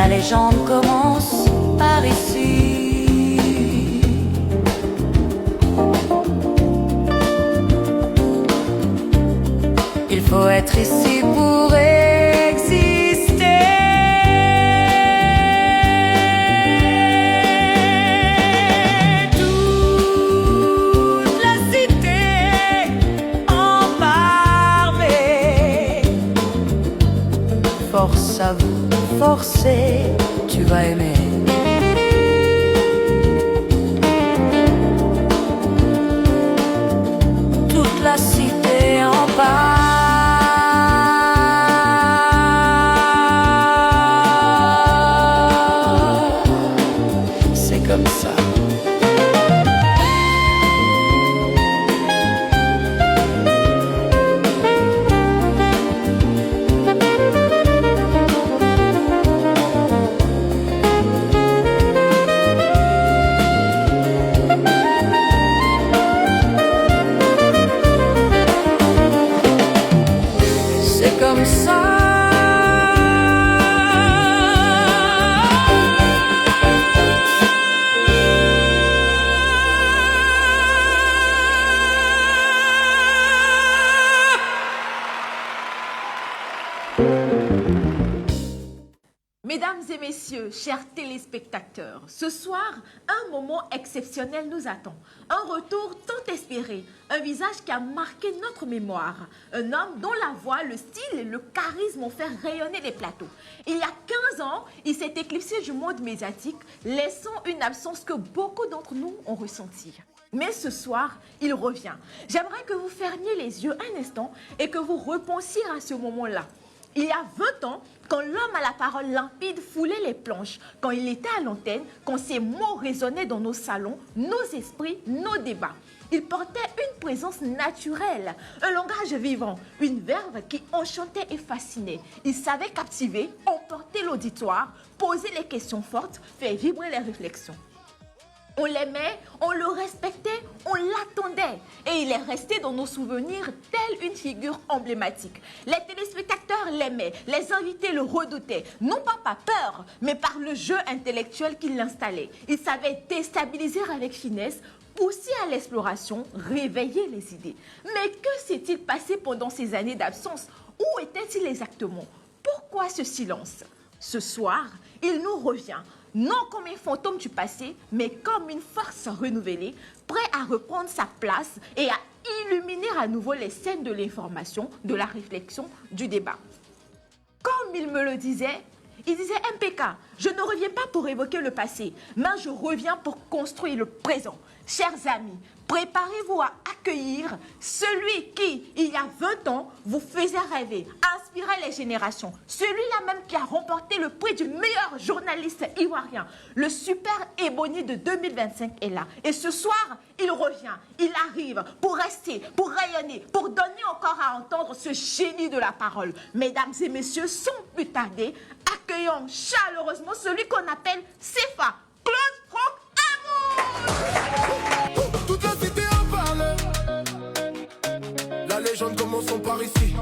La légende commence par ici. Il faut être ici pour exister. Toute la cité en parler. Force à vous, forcez, tu vas aimer. Toute la cité en parle. Comme ça. C'est comme ça. Mesdames et messieurs, chers téléspectateurs, ce soir, un moment exceptionnel nous attend. Un retour tant espéré, un visage qui a marqué notre mémoire. Un homme dont la voix, le style et le charisme ont fait rayonner les plateaux. Il y a 15 ans, il s'est éclipsé du monde médiatique, laissant une absence que beaucoup d'entre nous ont ressentie. Mais ce soir, il revient. J'aimerais que vous fermiez les yeux un instant et que vous repensiez à ce moment-là. Il y a 20 ans, quand l'homme à la parole limpide foulait les planches, quand il était à l'antenne, quand ses mots résonnaient dans nos salons, nos esprits, nos débats. Il portait une présence naturelle, un langage vivant, une verve qui enchantait et fascinait. Il savait captiver, emporter l'auditoire, poser les questions fortes, faire vibrer les réflexions. On l'aimait, on le respectait, on l'attendait. Et il est resté dans nos souvenirs telle une figure emblématique. Les téléspectateurs l'aimaient, les invités le redoutaient. Non pas par peur, mais par le jeu intellectuel qu'il installait. Il savait déstabiliser avec finesse, pousser à l'exploration, réveiller les idées. Mais que s'est-il passé pendant ces années d'absence? Où était-il exactement? Pourquoi ce silence? Ce soir, il nous revient. Non comme un fantôme du passé, mais comme une force renouvelée, prêt à reprendre sa place et à illuminer à nouveau les scènes de l'information, de la réflexion, du débat. Comme il me le disait, il disait MPK, je ne reviens pas pour évoquer le passé, mais je reviens pour construire le présent. Chers amis, préparez-vous à accueillir celui qui, il y a 20 ans, vous faisait rêver, inspirait les générations. Celui-là même qui a remporté le prix du meilleur journaliste ivoirien. Le super Ebony de 2025 est là. Et ce soir, il revient, il arrive pour rester, pour rayonner, pour donner encore à entendre ce génie de la parole. Mesdames et messieurs, sans plus tarder, accueillons chaleureusement celui qu'on appelle Sefa, Claude Franck Amour. Toute la cité en parle. La légende commence par ici.